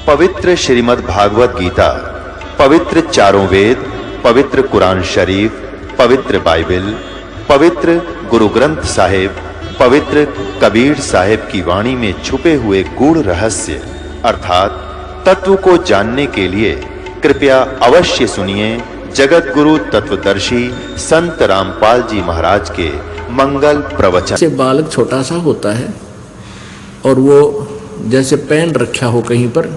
पवित्र श्रीमद् भागवत गीता, पवित्र चारों वेद, पवित्र कुरान शरीफ, पवित्र बाइबल, पवित्र गुरु ग्रंथ साहिब, पवित्र कबीर साहिब की वाणी में छुपे हुए गूढ़ रहस्य अर्थात तत्व को जानने के लिए कृपया अवश्य सुनिए जगत गुरु तत्वदर्शी संत रामपाल जी महाराज के मंगल प्रवचन। से बालक छोटा सा होता है और वो जैसे पेन रखा हो कहीं पर,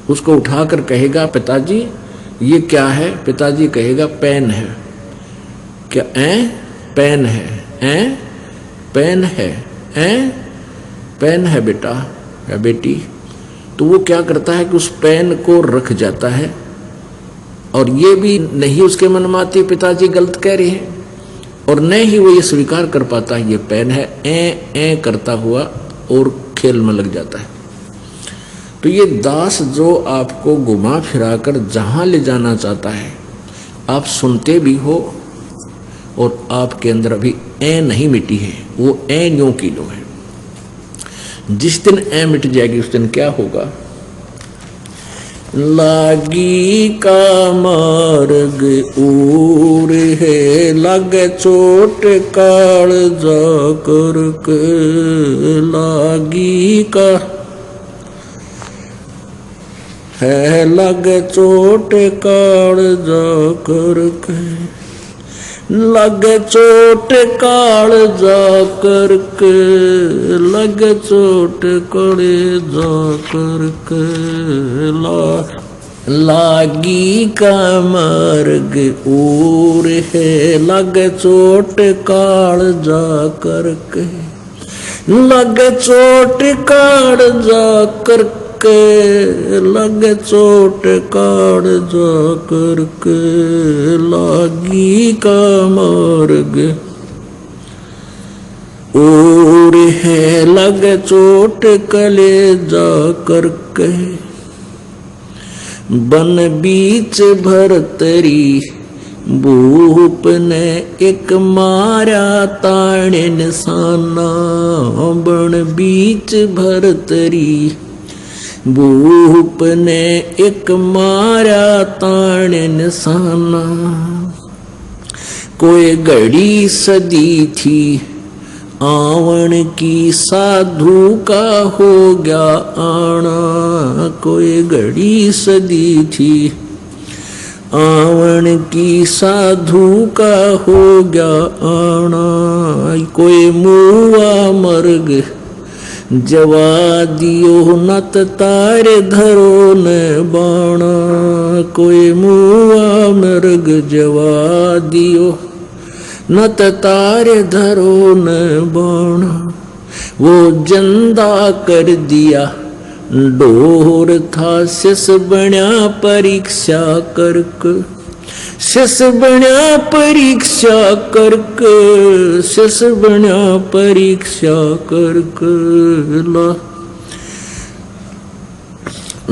उसको उठाकर कहेगा पिताजी ये क्या है? पिताजी कहेगा पेन है। क्या? पेन है। पेन है। पेन है बेटा या बेटी। तो वो क्या करता है कि उस पेन को रख जाता है और ये भी नहीं उसके मन में आती पिताजी गलत कह रहे हैं, और न ही वो ये स्वीकार कर पाता है ये पेन है। ए करता हुआ और खेल में लग जाता है। तो ये दास जो आपको घुमा फिराकर जहां ले जाना चाहता है, आप सुनते भी हो और आपके अंदर अभी नहीं मिटी है, वो न्यों की लो है। जिस दिन मिट जाएगी उस दिन क्या होगा? लागी का मार्ग ऊर है, लगे चोट काल जा कर के। लागी का है लगे चोट काल जा कर के। लगे चोट काल जा कर के। लगे चोट कड़े जा कर के। लागी का मार्ग ऊर है, लगे चोट काल जा कर के। लगे चोट काल जा कर के। लगे चोट काट जा कर के। लागी का मार्ग और है, लगे चोट कले जा कर के। बन बीच भरतरी भूप ने एक मारा ताणे निशाना। बन बीच भरतरी भूप ने एक मारा ताण निशाना। कोई घड़ी सदी थी आवन की, साधु का हो गया आना। कोई घड़ी सदी थी आवन की, साधु का हो गया आना। कोई मुआ मर्ग जवा दियो, नत तारे धरो न बाणा। कोई मुआ मृग जवा दियो, नत तारे धरो न बाणा। वो जंदा कर दिया डोर था, शिष बण्या परीक्षा करके। शिष बण्या परीक्षा करके। शिष बण्या परीक्षा करके।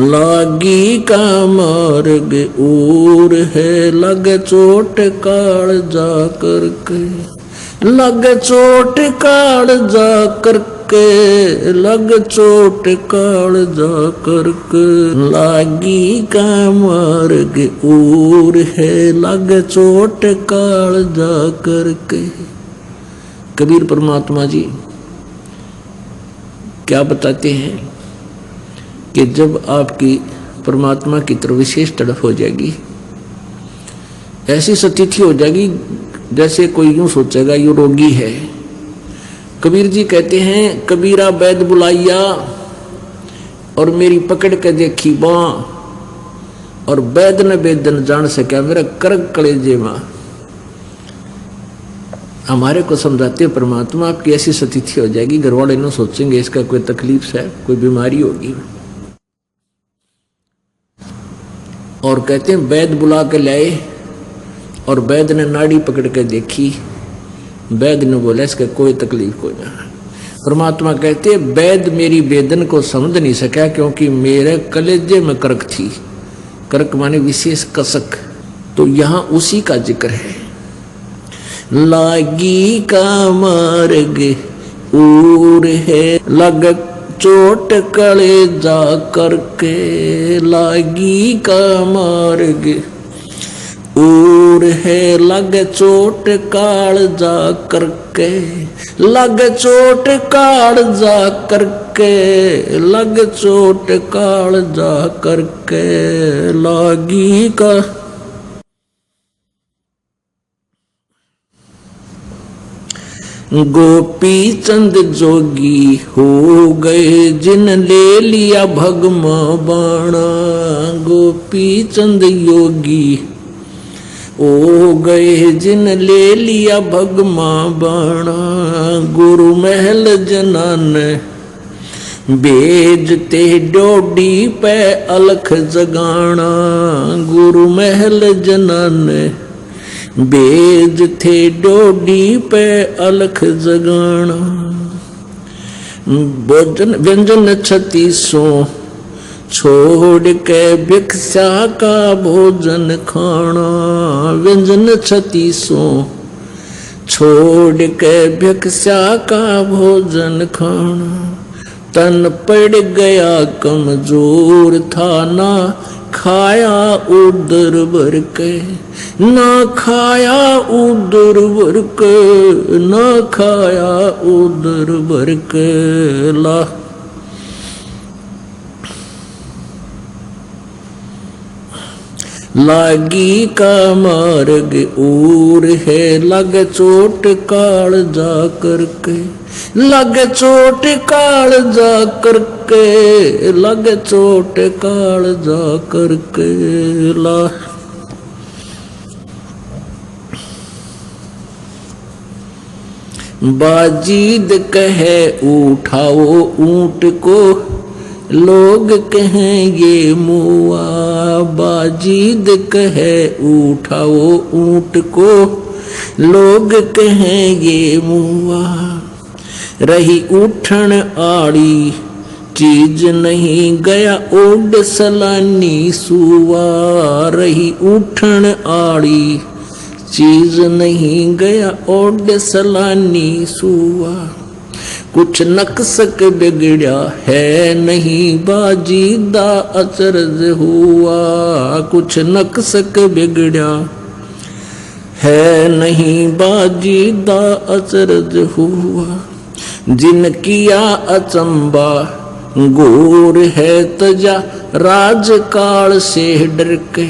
लागी का मार्ग और है, लग चोट काल जा करके। लग चोट काल जा करके। लग चोट काल जा करके। लागी का मार्ग और है, लग चोट काल जा करके। कबीर परमात्मा जी क्या बताते हैं कि जब आपकी परमात्मा की तरफ विशेष तड़फ हो जाएगी, ऐसी स्थिति हो जाएगी जैसे कोई यूं सोचेगा ये रोगी है। कबीर जी कहते हैं कबीरा वैद बुलाइया और मेरी पकड़ के देखी बां, और वैद न वेदन जान सका मेरा कर्क कलेजे मां। हमारे को समझाते परमात्मा आपकी ऐसी स्थिति हो जाएगी, घर वाले न सोचेंगे इसका कोई तकलीफ है, कोई बीमारी होगी। और कहते हैं वैद बुला के लाए और वैद ने नाड़ी पकड़ के देखी। वैद ने बोला इसका कोई तकलीफ कोई ना। परमात्मा कहते वैद मेरी वेदन को समझ नहीं सका क्योंकि मेरे कलेजे में कर्क थी। कर्क माने विशेष कसक। तो यहां उसी का जिक्र है। लागी का मार्ग ऊर है, लग चोट कले जा करके लागी का मार्ग और है लग चोट काल जा करके लग चोट काल जा करके लग चोट काल जा करके लागी का गोपी चंद जोगी हो गए जिन ले लिया भगमा बाणा गोपी चंद योगी हो गए जिन ले लिया भगमा बाणा गुरु महल जनान बेजते डोडी पे अलख जगाना गुरु महल जनान बेज थे डोडी पे अलख जगाना भोजन व्यंजन 3600 छोड़ के भिक्षा का भोजन खाना व्यंजन 3600 छोड़ के भिक्षा का भोजन खाना तन पड़ गया कमजोर था ना खाया उदर भर के ना खाया उदर भर के ना खाया उदर भर के ला लागी का मार्ग और है लग चोट काल जा करके लग चोट काल जा करके लग चोट काल जा करके ला बाजीद कहे उठाओ ऊंट को लोग कहें ये मुआ बाजीद कहे उठाओ ऊंट को लोग कहें ये मुआ रही उठन आड़ी चीज नहीं गया ओड सलानी सुआ रही उठन आड़ी चीज नहीं गया ओड सलानी सुआ कुछ नक्सक बिगड़ा है नहीं बाजीदा अचरज हुआ कुछ नक्सक बिगड़ा है नहीं बाजीदा अचरज हुआ जिन किया अचंबा गोर है तजा राजकाल से डर के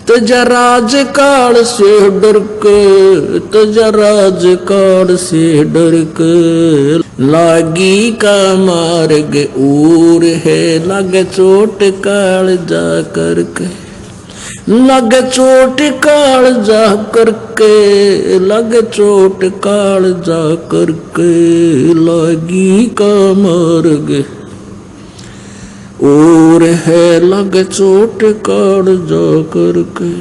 तजा राजकाल से डर के तजा राजकाल से डर के लागी का मार्ग और है लग चोट काल जा करके लग चोट काल जा करके लग चोट काल जा करके लागी का मार्ग और है लग चोट काल जा करके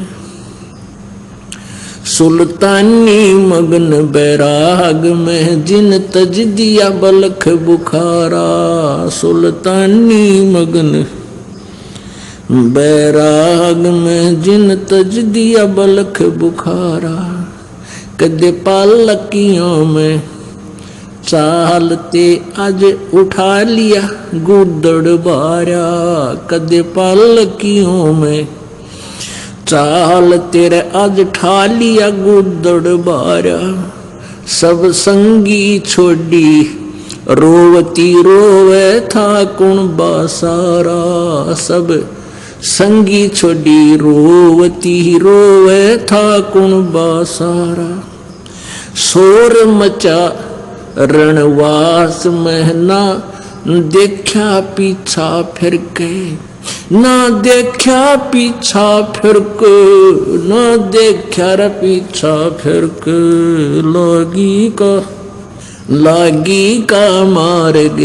सुल्तानी मगन बैराग में जिन तज दिया बलख बुखारा सुल्तानी मगन बैराग में जिन तज दिया बलख बुखारा कदे पालकियों में चालते आज उठा लिया गुदड़ बारा कदे पालकियों में चाल तेरे आज ठा लिया गुदड़ बारा सब संगी छोड़ी रोवती रोवे था कुण बासारा सब संगी छोड़ी रोवती रोवे था कुण बासारा शोर मचा रणवास में ना देखा पीछा फिर के ना देखा पीछा फिर के ना देखा रे पीछा फिर के लागी का मार्ग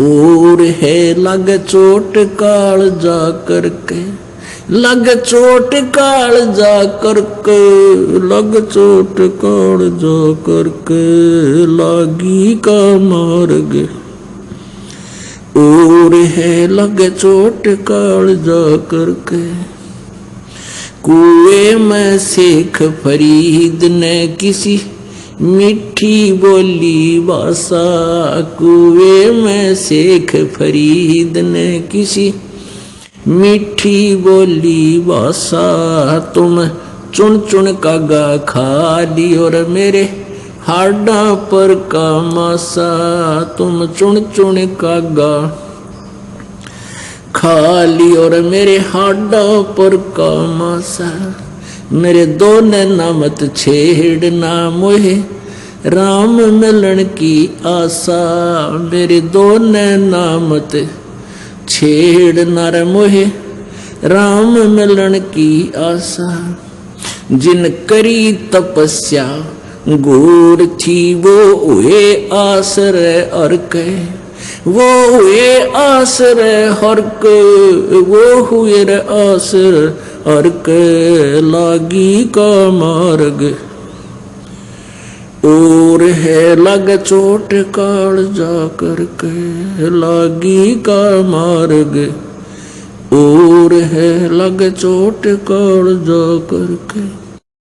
और है लग चोट काल जा करके लग चोट काल जा करके लग चोट काल जा करके लागी का मार्ग और है लग चोट काल जा करके कुएं में शेख फरीद ने किसी मीठी बोली भाषा कुएं में शेख फरीद ने किसी मीठी बोली भाषा तुम चुन चुन कागा खा ली और मेरे हाडा पर का मासा तुम चुन चुन कागा खा ली और मेरे हाडा पर का मासा मेरे दो नैना मत छेड़ना मोहे राम मिलन की आशा मेरे दो नैना मत छेड़ना रे मोहे राम मिलन की आशा जिन करी तपस्या घोर थी वो हुए आश्रय अर्क वो हुए आश्रय हर्क वो हुए रे आश्रय अर्क लागी का मार्ग और है लग चोट काल जा करके लागी का मार्ग और है लग चोट काल जा करके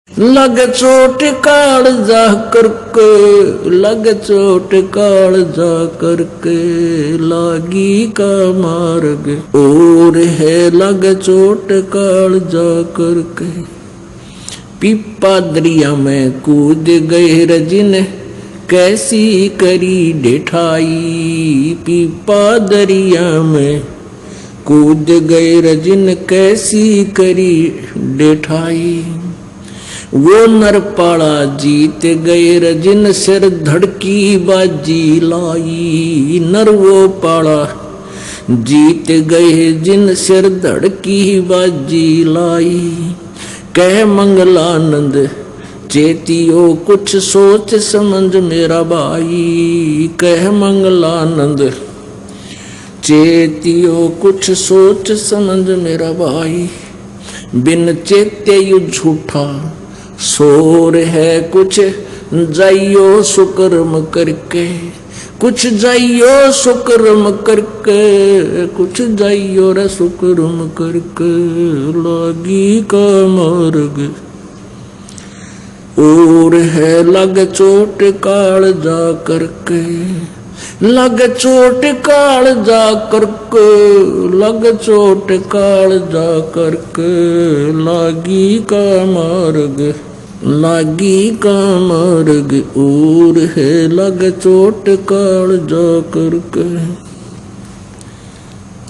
लग चोट काल जा करके लग चोट काल जा करके लागी का मार्ग और है लग चोट काल जा करके पीपा दरिया में कूद गए रजिन कैसी करी डेठाई पीपा दरिया में कूद गए रजिन कैसी करी डेठाई वो नरपाड़ा जीत गए रजिन सिर धड़की बाजी लाई नर वो पाड़ा जीत गए जिन सिर धड़की बाजी लाई कह मंगलानंद चेतियो कुछ सोच समझ मेरा भाई कह मंगलानंद चेतियो कुछ सोच समझ मेरा भाई बिन चेते यु झूठा शोर है कुछ जाइयो सुकर्म करके कुछ जाइयो सुकर्म करके कुछ जाइयो रे सुकर्म करके लागी का मार्ग और है लग चोट काल जा करके लग चोट काल जा करके लग चोट काल जा करके लागी का मार्ग लागी का मार्ग और है लग चोट काल जा करके।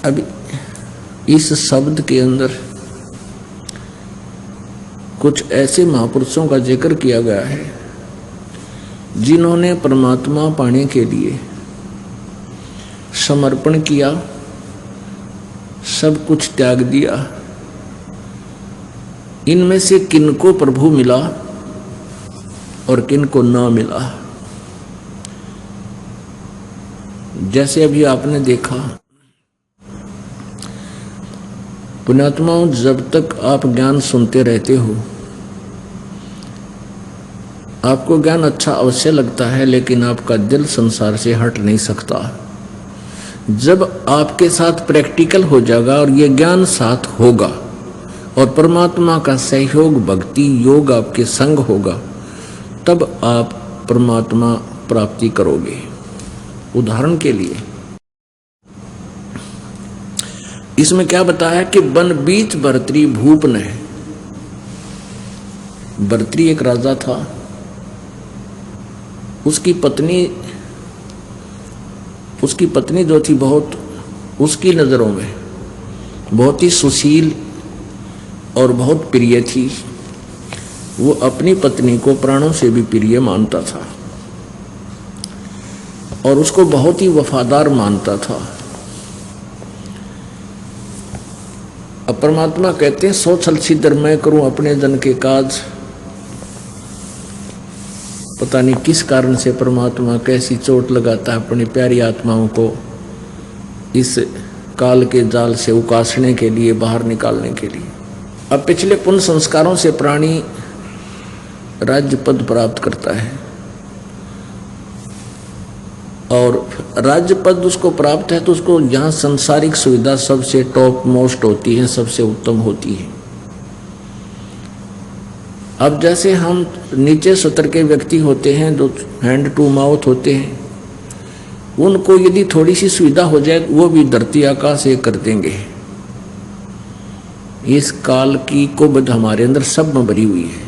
अभी इस शब्द के अंदर कुछ ऐसे महापुरुषों का जिक्र किया गया है जिन्होंने परमात्मा पाने के लिए समर्पण किया, सब कुछ त्याग दिया। इनमें से किनको प्रभु मिला और किनको ना मिला। जैसे अभी आपने देखा, पुण्यात्माओं, जब तक आप ज्ञान सुनते रहते हो आपको ज्ञान अच्छा अवश्य लगता है, लेकिन आपका दिल संसार से हट नहीं सकता। जब आपके साथ प्रैक्टिकल हो जाएगा और ये ज्ञान साथ होगा और परमात्मा का सहयोग, भक्ति, योग आपके संग होगा, तब आप परमात्मा प्राप्ति करोगे। उदाहरण के लिए इसमें क्या बताया कि बन बीच भर्तरी भूप ने, भर्तरी एक राजा था, उसकी पत्नी जो थी बहुत, उसकी नजरों में बहुत ही सुशील और बहुत प्रिय थी। वो अपनी पत्नी को प्राणों से भी प्रिय मानता था और उसको बहुत ही वफादार मानता था। अब परमात्मा कहते हैं, सो छल छिद्र मैं करूं अपने जन के काज। पता नहीं किस कारण से परमात्मा कैसी चोट लगाता है अपनी प्यारी आत्माओं को इस काल के जाल से उकासने के लिए, बाहर निकालने के लिए। अब पिछले पुण्य संस्कारों से प्राणी राज्य पद प्राप्त करता है और राज्य पद उसको प्राप्त है तो उसको यहाँ सांसारिक सुविधा सबसे टॉप मोस्ट होती है, सबसे उत्तम होती है। अब जैसे हम नीचे सतर के व्यक्ति होते हैं, जो हैंड टू माउथ होते हैं, उनको यदि थोड़ी सी सुविधा हो जाए वो भी धरती आकाश एक कर देंगे। इस काल की कुबद हमारे अंदर सब में भरी हुई है।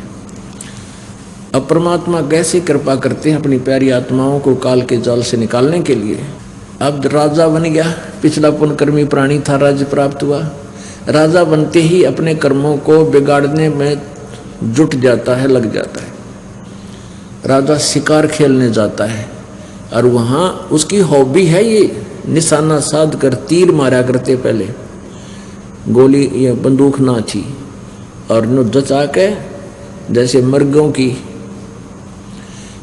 अब परमात्मा कैसे कृपा करते हैं अपनी प्यारी आत्माओं को काल के जाल से निकालने के लिए। अब राजा बन गया, पिछला पुण्यकर्मी प्राणी था, राज्य प्राप्त हुआ। राजा बनते ही अपने कर्मों को बिगाड़ने में जुट जाता है, लग जाता है। राजा शिकार खेलने जाता है और वहाँ उसकी हॉबी है ये निशाना साध कर तीर मारा करते। पहले गोली या बंदूक ना थी, और नो जचा के जैसे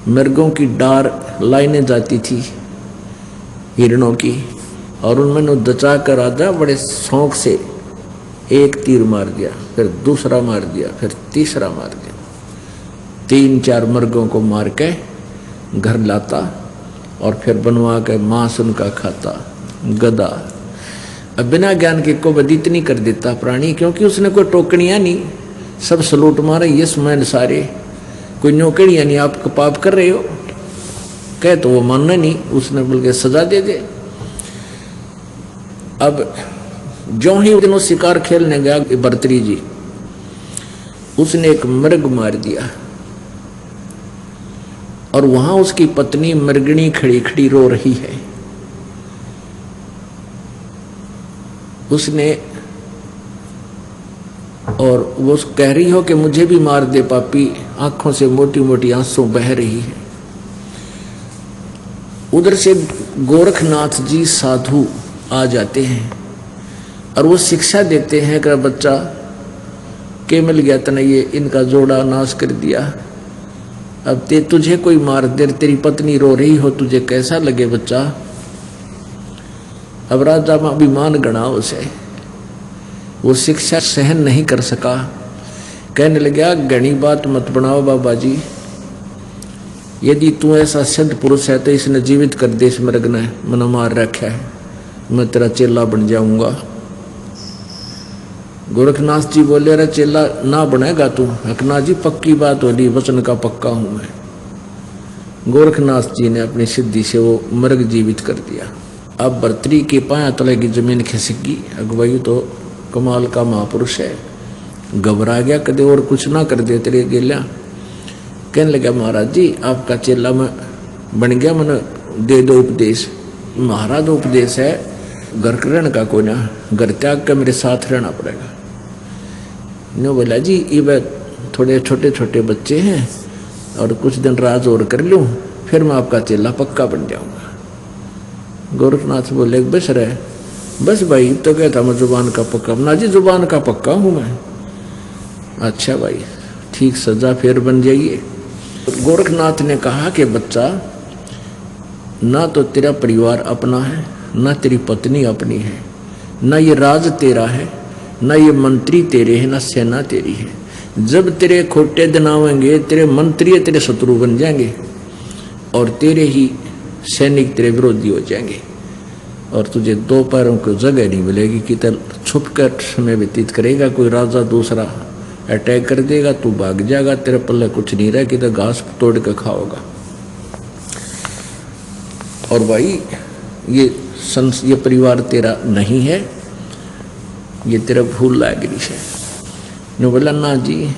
मृगों की डार लाइनें जाती थी हिरणों की, और उनमें नो दचा कर राजा बड़े शौक से एक तीर मार दिया, फिर दूसरा मार दिया, फिर तीसरा मार दिया। 3-4 मृगों को मार के घर लाता और फिर बनवा के मांस उनका खाता। गधा अब बिना ज्ञान के को बदी इतनी कर देता प्राणी, क्योंकि उसने कोई टोकनियाँ नहीं, सब सलूट मारे ये समय सारे, कोई नौकरियाँ नहीं, आप पाप कर रहे हो कहे तो वो मानना नहीं, उसने बोल के सजा दे दे। अब जो ही दिन वो शिकार खेलने गया भर्तरी जी, उसने एक मृग मार दिया और वहां उसकी पत्नी मृगणी खड़ी खड़ी रो रही है। उसने और वो कह रही हो कि मुझे भी मार दे पापी, आंखों से मोटी मोटी आंसू बह रही है। उधर से गोरखनाथ जी साधु आ जाते हैं और वो शिक्षा देते हैं कि बच्चा के मिल गया तने ये इनका जोड़ा नाश कर दिया, अब तुझे कोई मार दे, तेरी पत्नी रो रही हो, तुझे कैसा लगे बच्चा। अब राजा में अभिमान गणा उसे, वो शिक्षा सहन नहीं कर सका, कहने लगा घनी बात मत बनाओ बाबा जी, यदि तू ऐसा सिद्ध पुरुष है तो इसने जीवित कर दे, इस मृग ने मन मार रखा है, मैं तेरा चेला बन जाऊंगा। गोरखनाथ जी बोले अरे चेला ना बनेगा तू। हकनाथ जी पक्की बात होली, वचन का पक्का हूं मैं। गोरखनाथ जी ने अपनी सिद्धि से वो मृग जीवित कर दिया। अब भर्तरी के पाया तले की जमीन खिसकी, अगुवाई तो कमाल का महापुरुष है, घबरा गया, कदे और कुछ ना कर दे तेरे गेल्या। कहने लगा महाराज जी आपका चेला मैं बन गया, मैंने दे दो उपदेश। महाराज उपदेश है घर रहने का कोई ना, घर त्याग कर मेरे साथ रहना पड़ेगा। नो बोला जी ये थोड़े छोटे छोटे बच्चे हैं और कुछ दिन राज और कर लूँ, फिर मैं आपका चेला पक्का बन जाऊंगा। गोरखनाथ बोले बस रहे, बस भाई तो कहता मैं जुबान का पक्का। ना जी जुबान का पक्का हूँ मैं। अच्छा भाई ठीक, सजा फिर बन जाइए। गोरखनाथ ने कहा कि बच्चा ना तो तेरा परिवार अपना है, ना तेरी पत्नी अपनी है, ना ये राज तेरा है, ना ये मंत्री तेरे हैं, ना सेना तेरी है। जब तेरे खोटे दिन आवेंगे तेरे मंत्री तेरे शत्रु बन जाएंगे और तेरे ही सैनिक तेरे विरोधी हो जाएंगे, और तुझे 2 पैरों को जगह नहीं मिलेगी कि तेरे छुप कर समय व्यतीत करेगा। कोई राजा दूसरा अटैक कर देगा, तू भाग जाएगा, तेरे पल्ले कुछ नहीं रहा कि तो घास तोड़ के खाओगा। और भाई ये परिवार तेरा नहीं है, ये तेरा भूल लागिरी है। ने बोला ना जी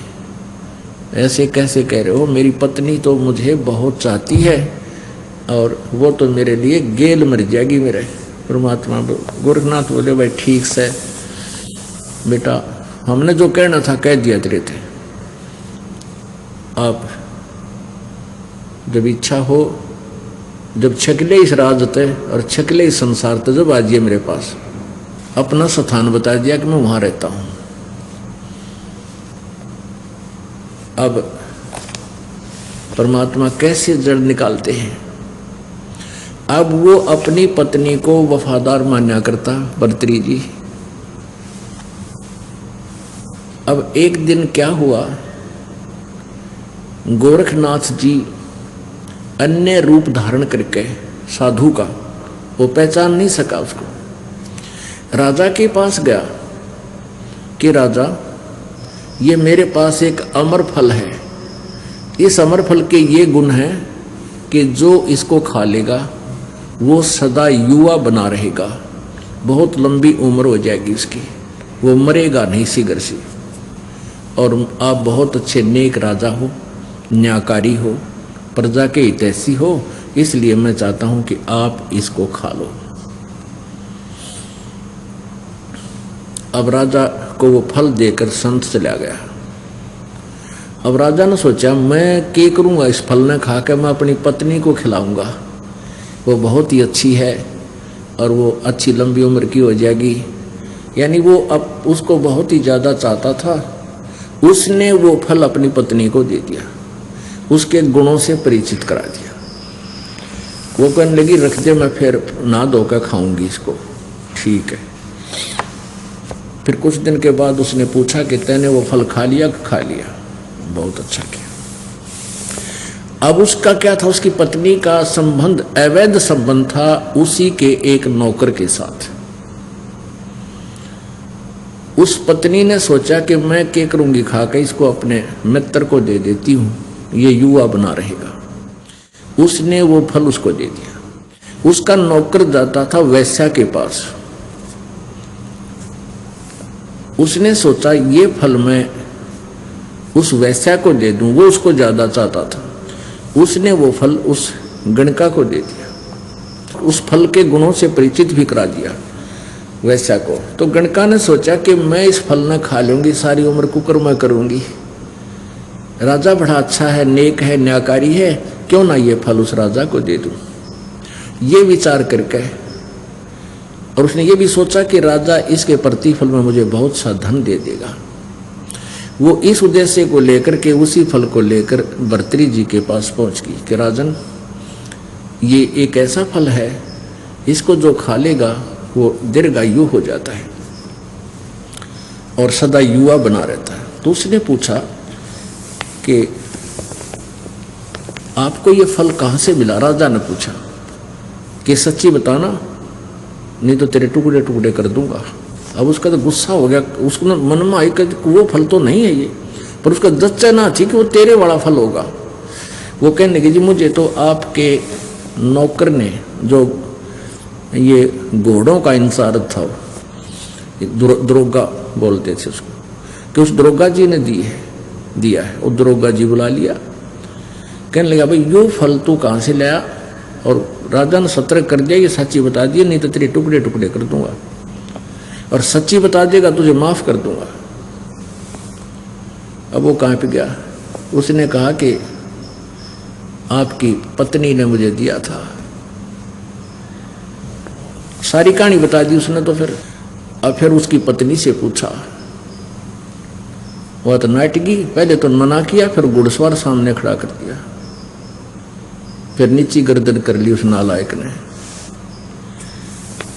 ऐसे कैसे कह रहे हो, मेरी पत्नी तो मुझे बहुत चाहती है और वो तो मेरे लिए गेल मर जाएगी मेरे। परमात्मा गोरखनाथ बोले भाई ठीक से बेटा, हमने जो कहना था कह दिया तेरे थे, आप जब इच्छा हो, जब छकले इस राज थे और छकले इस संसार थे, जब आजिए मेरे पास, अपना स्थान बता दिया कि मैं वहां रहता हूं। अब परमात्मा कैसे जड़ निकालते हैं। अब वो अपनी पत्नी को वफादार मान्या करता भर्तरी जी। अब एक दिन क्या हुआ, गोरखनाथ जी अन्य रूप धारण करके साधु का, वो पहचान नहीं सका उसको, राजा के पास गया कि राजा ये मेरे पास एक अमर फल है, इस अमर फल के ये गुण हैं कि जो इसको खा लेगा वो सदा युवा बना रहेगा, बहुत लंबी उम्र हो जाएगी इसकी, वो मरेगा नहीं शीघ्र से। और आप बहुत अच्छे नेक राजा हो, न्यायकारी हो, प्रजा के हितैषी हो, इसलिए मैं चाहता हूं कि आप इसको खा लो। अब राजा को वो फल देकर संत चला गया। अब राजा ने सोचा मैं क्या करूंगा, इस फल ने खा के मैं अपनी पत्नी को खिलाऊंगा, वो बहुत ही अच्छी है और वो अच्छी लंबी उम्र की हो जाएगी। यानी वो अब उसको बहुत ही ज़्यादा चाहता था, उसने वो फल अपनी पत्नी को दे दिया, उसके गुणों से परिचित करा दिया। वो कहने लगी रख दे, मैं फिर ना धोकर खाऊंगी इसको। ठीक है। फिर कुछ दिन के बाद उसने पूछा कि तैने वो फल खा लिया? खा लिया। बहुत अच्छा किया। अब उसका क्या था, उसकी पत्नी का संबंध अवैध संबंध था उसी के एक नौकर के साथ। उस पत्नी ने सोचा कि मैं क्या करूंगी, खा के इसको अपने मित्र को दे देती हूं, ये युवा बना रहेगा। उसने वो फल उसको दे दिया। उसका नौकर जाता था वैश्या के पास। उसने सोचा ये फल मैं उस वैश्या को दे दूं, वो उसको ज्यादा चाहता था। उसने वो फल उस गणका को दे दिया, उस फल के गुणों से परिचित भी करा दिया वैश्या को। तो गणका ने सोचा कि मैं इस फल न खा लूंगी, सारी उम्र कुकर्म करूंगी। राजा बड़ा अच्छा है, नेक है, न्यायकारी है, क्यों ना ये फल उस राजा को दे दूं। ये विचार करके और उसने ये भी सोचा कि राजा इसके प्रतिफल में मुझे बहुत सा धन दे देगा। वो इस उद्देश्य को लेकर के उसी फल को लेकर भर्तृहरि जी के पास पहुंच गई कि राजन, ये एक ऐसा फल है, इसको जो खा लेगा वो दीर्घायु हो जाता है और सदा युवा बना रहता है। तो उसने पूछा कि आपको ये फल कहाँ से मिला? राजा ने पूछा कि सच्ची बताना, नहीं तो तेरे टुकड़े टुकड़े कर दूंगा। अब उसका तो गुस्सा हो गया, उसको मन में आई कि वो फल तो नहीं है ये, पर उसका दच्चा ना थी कि वो तेरे वाला फल होगा। वो कहने लगी जी मुझे तो आपके नौकर ने, जो ये घोड़ों का इंचार्ज था, दरोगा बोलते थे उसको, कि उस दरोगा जी ने दिया है। वो दरोगा जी बुला लिया, कहने लगा भाई यो फल तू कहाँ से लाया? और राजा ने सतर्क कर दिया, ये सच्ची बता दिया, नहीं तो तेरे टुकड़े टुकड़े कर दूंगा, और सच्ची बता देगा तुझे माफ कर दूंगा। अब वो कहाँ पे गया? उसने कहा कि आपकी पत्नी ने मुझे दिया था। सारी कहानी बता दी उसने। तो फिर उसकी पत्नी से पूछा, वह तो नाटकी, पहले तो मना किया, फिर घुड़सवार सामने खड़ा कर दिया, फिर नीची गर्दन कर ली उस नालायक ने।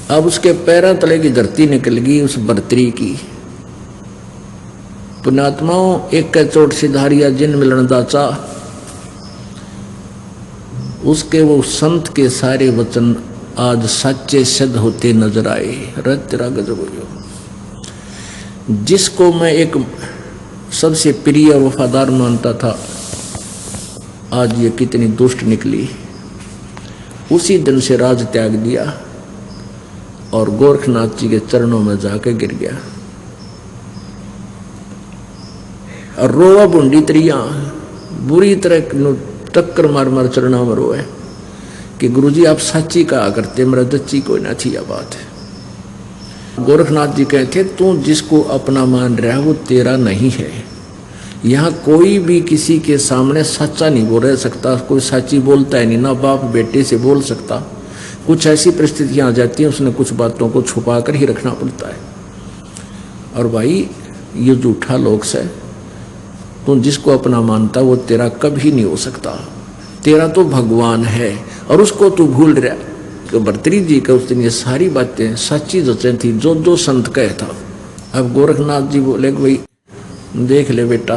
अब उसके पैरों तले की धरती निकल गई उस भर्तृहरि की। पुण्यात्माओं, एक के चोट सिधारिया जिन मिलन दाचा, उसके वो संत के सारे वचन आज सच्चे सिद्ध होते नजर आए। रत तेरा गजब हो। जिसको मैं एक सबसे प्रिय और वफादार मानता था, आज ये कितनी दुष्ट निकली। उसी दिन से राज त्याग दिया और गोरखनाथ जी के चरणों में जाके गिर गया और रोवा बूंदी तरिया बुरी तरह टक्कर मार मार चरणों में रोए कि गुरुजी आप सच्ची कहा करते, मेरा दच्ची कोई ना थी। यह बात है। गोरखनाथ जी कहते तू जिसको अपना मान रहा है वो तेरा नहीं है। यहाँ कोई भी किसी के सामने सच्चा नहीं बोल रह सकता, कोई सच्ची बोलता है नहीं, ना बाप बेटे से बोल सकता। कुछ ऐसी परिस्थितियाँ आ जाती हैं, उसने कुछ बातों को छुपा कर ही रखना पड़ता है। और भाई ये झूठा लोक्स है, तू जिसको अपना मानता वो तेरा कभी नहीं हो सकता। तेरा तो भगवान है और उसको तू भूल रहा। तो भर्तृहरि जी का उस दिन ये सारी बातें सच्ची जचें थी जो जो संत कहे था। अब गोरखनाथ जी बोले कि भाई देख ले बेटा,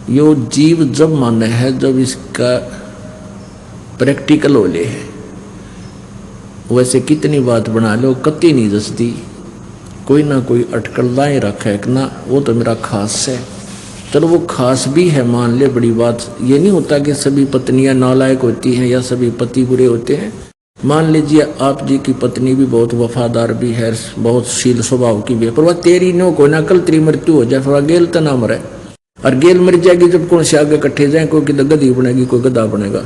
यो जीव जब माने है जब इसका प्रैक्टिकल हो ले है, वैसे कितनी बात बना लो कति नहीं जचती, कोई ना कोई अटकल लाए रखा है कि ना वो तो मेरा खास है। चलो वो खास भी है, मान ले, बड़ी बात ये नहीं होता कि सभी पत्नियां नालायक होती हैं या सभी पति बुरे होते हैं। मान लीजिए आप जी की पत्नी भी बहुत वफादार भी है, बहुत शील स्वभाव की भी है, पर वह तेरी नो को ना कल तेरी मृत्यु हो जाए, फिर गेल तो ना मरे, और गेल मर जाएगी जब कौन से आगे इकट्ठे जाए, कोई गधी बनेगी कोई गधा बनेगा,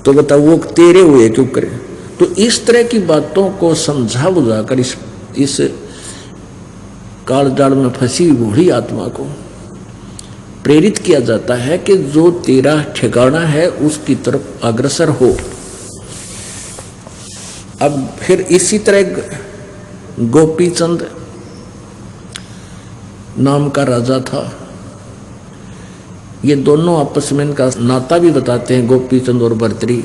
तो बताओ वो तेरे हुए क्यों करे। तो इस तरह की बातों को समझा बुझाकर इस काल जाल में फंसी बूढ़ी आत्मा को प्रेरित किया जाता है कि जो तेरा ठिकाना है उसकी तरफ अग्रसर हो। अब फिर इसी तरह गोपीचंद नाम का राजा था। ये दोनों आपस में इनका नाता भी बताते हैं, गोपीचंद और भर्तरी।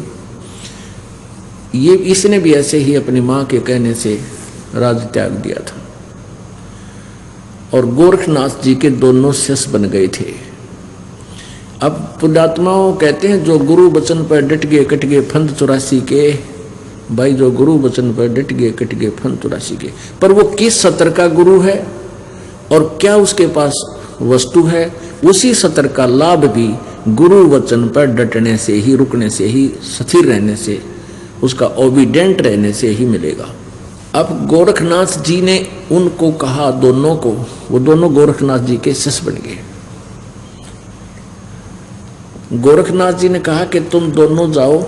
ये इसने भी ऐसे ही अपनी मां के कहने से राज त्याग दिया था और गोरखनाथ जी के दोनों शिष्य बन गए थे। अब पुण्यात्माओं कहते हैं जो गुरु वचन पर डट गए कट गए फंद 84 के, भाई जो गुरु वचन पर डट गए कट गए फंद 84 के। पर वो किस सत्र का गुरु है और क्या उसके पास वस्तु है, उसी सत्र का लाभ भी गुरु वचन पर डटने से ही, रुकने से ही, स्थिर रहने से, उसका ओबीडेंट रहने से ही मिलेगा। अब गोरखनाथ जी ने उनको कहा, दोनों को, वो दोनों गोरखनाथ जी के शिष्य बन गए। गोरखनाथ जी ने कहा कि तुम दोनों जाओ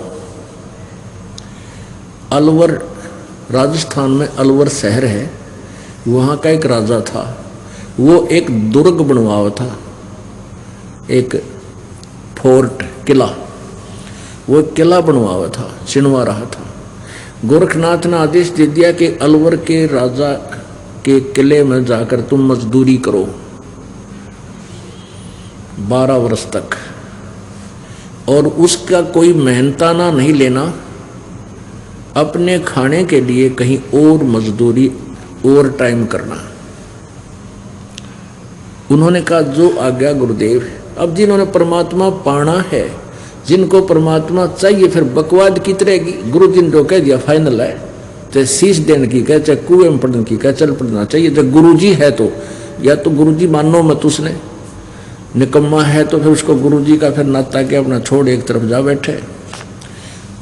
अलवर, राजस्थान में अलवर शहर है, वहाँ का एक राजा था, वो एक दुर्ग बनवाया था, एक फोर्ट किला, वो किला बनवाया था, चिनवा रहा था। गोरखनाथ ने आदेश दे दिया कि अलवर के राजा के किले में जाकर तुम मजदूरी करो 12 वर्ष तक, और उसका कोई मेहनताना नहीं लेना, अपने खाने के लिए कहीं और मजदूरी और टाइम करना। उन्होंने कहा जो आज्ञा गुरुदेव। अब जिन्होंने परमात्मा पाना है, जिनको परमात्मा चाहिए, फिर बकवाद की तरह गुरु जी ने कह दिया फाइनल है, चाहे शीश देने की कह, चाहे कुएं में पढ़ने की कह, चल पढ़ना चाहिए। जब गुरु जी है तो या तो गुरु जी मानो मत, उसने निकम्मा है तो फिर उसको गुरु जी का फिर नाता के अपना छोड़ एक तरफ जा बैठे।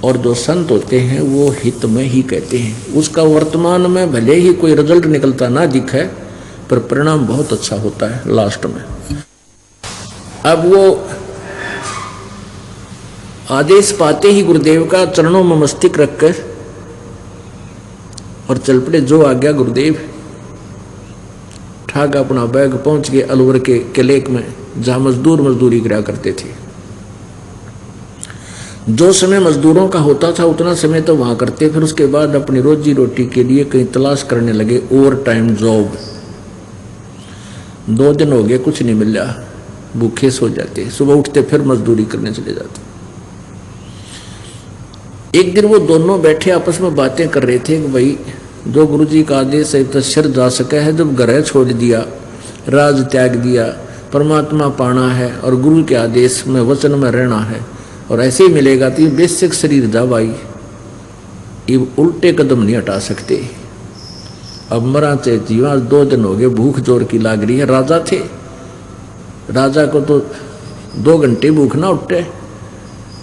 और जो संत होते हैं वो हित में ही कहते हैं, उसका वर्तमान में भले ही कोई रिजल्ट निकलता ना दिखे, पर परिणाम बहुत अच्छा होता है लास्ट में। अब वो आदेश पाते ही गुरुदेव का चरणों में मस्तक रखकर और चल पड़े, जो आज्ञा गुरुदेव। ठाक अपना बैग पहुंच गए अलवर के किले में, जहां मजदूर मजदूरी करा करते थे। जो समय मजदूरों का होता था उतना समय तो वहां करते, फिर उसके बाद अपनी रोजी रोटी के लिए कहीं तलाश करने लगे ओवर टाइम जॉब। 2 दिन हो गए कुछ नहीं मिला, भूखे सो जाते, सुबह उठते फिर मजदूरी करने चले जाते। एक दिन वो दोनों बैठे आपस में बातें कर रहे थे कि भाई जो गुरु जी का आदेश है तो सिर जा सका है, जब घर छोड़ दिया, राज त्याग दिया, परमात्मा पाना है और गुरु के आदेश में वचन में रहना है, और ऐसे ही मिलेगा तो ये बेसिक शरीर जा भाई, ये उल्टे कदम नहीं हटा सकते। अब मरा चाहे जीवा, 2 दिन हो गए, भूख जोर की लाग रही है। राजा थे, राजा को तो 2 घंटे भूख ना उठे,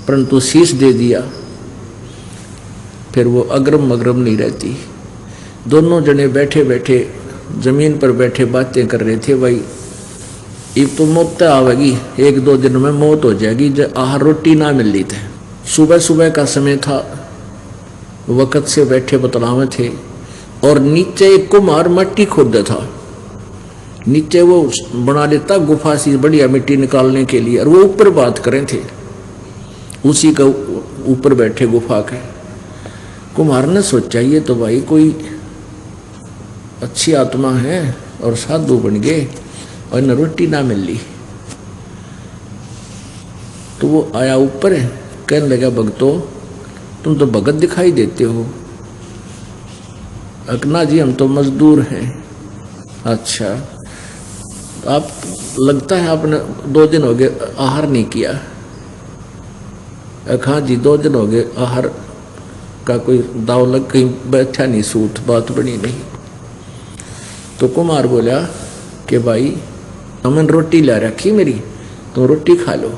परंतु शीश दे दिया, फिर वो अग्रम अग्रम नहीं रहती। दोनों जने बैठे बैठे जमीन पर बैठे बातें कर रहे थे, भाई एक तो मौत आवेगी, 1-2 दिन में मौत हो जाएगी, जब आहार रोटी ना मिल रही थी। सुबह सुबह का समय था, वक़्त से बैठे बतलावे थे, और नीचे एक कुम्हार मिट्टी खोदता था, नीचे वो बना लेता गुफा सी बढ़िया मिट्टी निकालने के लिए, और वो ऊपर बात करें थे, उसी का ऊपर बैठे गुफा के। कुम्हार ने सोचा ये तो भाई कोई अच्छी आत्मा है और साधु बन गए और न रोटी ना मिल ली। तो वो आया ऊपर, कहने लगा भगतो तुम तो भगत दिखाई देते हो। अकना जी हम तो मजदूर हैं। अच्छा आप लगता है आपने 2 दिन हो गए आहार नहीं किया। हाँ जी 2 दिन हो गए आहार का कोई दाव लग, कहीं बैठा नहीं, सूत बात बनी नहीं। तो कुमार बोला कि भाई हमने रोटी ला रखी मेरी, तुम रोटी खा लो।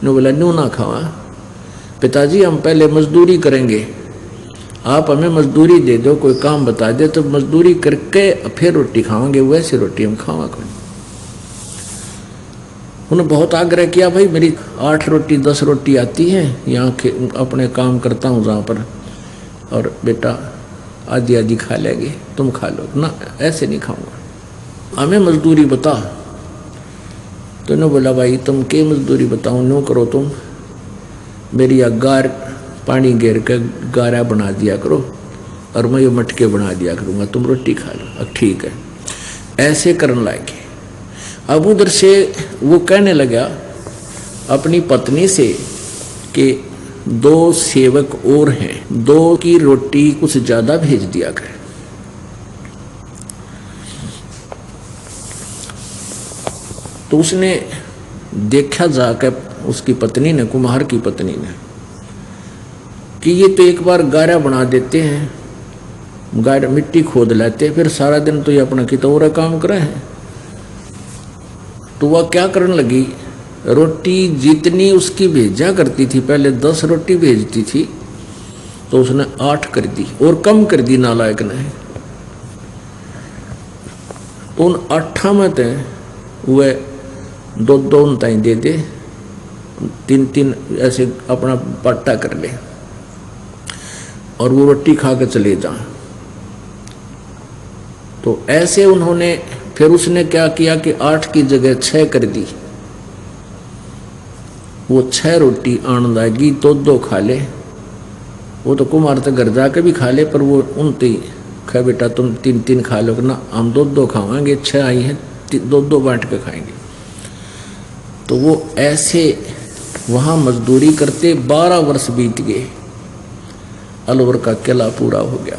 ने बोला न्यू ना खावा पिताजी, हम पहले मजदूरी करेंगे, आप हमें मजदूरी दे दो, कोई काम बता दे तो मजदूरी करके फिर रोटी खावांगे, वैसे रोटी हम खावा करें। उन्होंने बहुत आग्रह किया, भाई मेरी 8 रोटी 10 रोटी आती है, यहाँ अपने काम करता हूँ जहाँ पर, और बेटा आधी आधी खा लेंगे, तुम खा लो ना, ऐसे नहीं खाऊंगा, हमें मजदूरी बता। तो उन्होंने बोला भाई तुम के मजदूरी बताऊँ, न्यू करो तुम मेरी अगार पानी घेर के गारा बना दिया करो और मैं ये मटके बना दिया करूँगा, तुम रोटी खा लो। अब ठीक है, ऐसे करने लगे। अब उधर से वो कहने लगा अपनी पत्नी से कि 2 सेवक और हैं, 2 की रोटी कुछ ज़्यादा भेज दिया करे। तो उसने देखा जाकर, उसकी पत्नी ने, कुम्हार की पत्नी ने, कि ये तो एक बार गारा बना देते हैं, गारा मिट्टी खोद लेते, फिर सारा दिन तो ये अपना कितौरा काम करे हैं। तो वह क्या करने लगी, रोटी जितनी उसकी भेजा करती थी, पहले 10 रोटी भेजती थी, तो उसने 8 कर दी और कम कर दी नालायक ने। उन 8 में तो वह 2-2 ताई दे दे, 3-3 ऐसे अपना पट्टा कर ले और वो रोटी खा के चले जा। तो ऐसे उन्होंने, फिर उसने क्या किया कि 8 की जगह 6 कर दी। वो 6 रोटी आन लागी, 2-2 खा ले। वो तो कुमार तो घर जाके भी खा ले, पर वो उनती कहा बेटा तुम 3-3 खा लो ना, हम 2-2 खावांगे, 6 आई हैं 2-2 बांट के खाएंगे। तो वो ऐसे वहाँ मजदूरी करते 12 वर्ष बीत गए, अलवर का किला पूरा हो गया।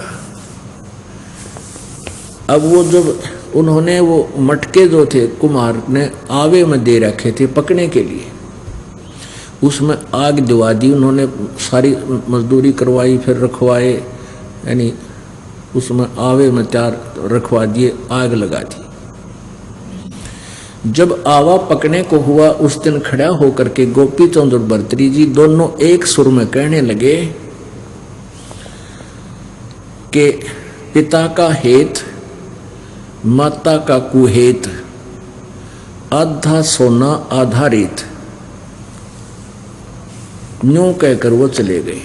अब वो जब उन्होंने वो मटके जो थे कुम्हार ने आवे में दे रखे थे पकने के लिए, उसमें आग दिवा दी उन्होंने, सारी मजदूरी करवाई, फिर रखवाए, यानी उसमें आवे में 4 रखवा दिए, आग लगा दी। जब आवा पकने को हुआ, उस दिन खड़ा होकर के गोपी चंद और भर्तरी जी दोनों एक सुर में कहने लगे कि पिता का हेत माता का कुहेत, आधा सोना आधा रेत। न्यू कहकर वो चले गए।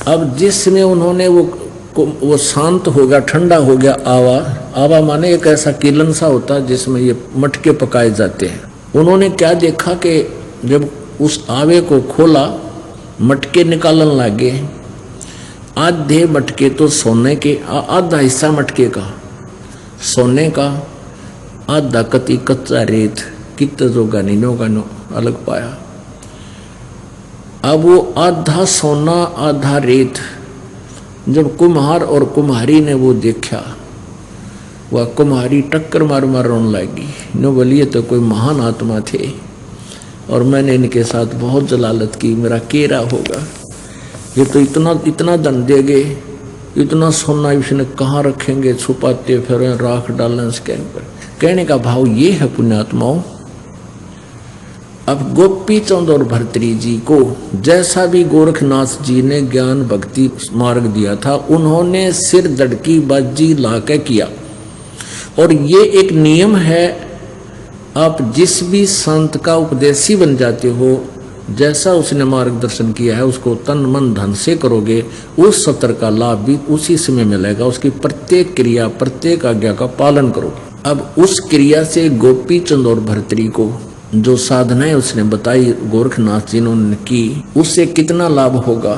अब जिसमें उन्होंने वो शांत हो गया, ठंडा हो गया आवा। आवा माने एक ऐसा कीलन सा होता है जिसमें ये मटके पकाए जाते हैं। उन्होंने क्या देखा कि जब उस आवे को खोला, मटके निकालने लगे। आधे मटके तो सोने के, आधा हिस्सा मटके का सोने का, आधा कति कच्चा रेत, कित जो गानीनो गानो अलग पाया। अब वो आधा सोना आधा रेत जब कुम्हार और कुम्हारी ने वो देखा, वह कुम्हारी टक्कर मार मार रोने लगी। नो बोलिए तो कोई महान आत्मा थे और मैंने इनके साथ बहुत जलालत की, मेरा केरा होगा। ये तो इतना धन देंगे, इतना सोना इसने कहाँ रखेंगे, छुपाते फिर राख डालने इसके ऊपर। कहने का भाव ये है पुण्यात्माओं। अब गोपी चंद और भर्तरी जी को जैसा भी गोरखनाथ जी ने ज्ञान भक्ति मार्ग दिया था, उन्होंने सिर दड़की बाजी लाके किया। और ये एक नियम है, आप जिस भी संत का उपदेशी बन जाते हो, जैसा उसने मार्गदर्शन किया है उसको तन मन धन से करोगे, उस सत्र का लाभ भी उसी समय मिलेगा। उसकी प्रत्येक क्रिया प्रत्येक आज्ञा का पालन करोगे। अब उस क्रिया से गोपी चंद और भर्तरी को जो साधनाएं उसने बताई, गोरखनाथ जी ने की, उससे कितना लाभ होगा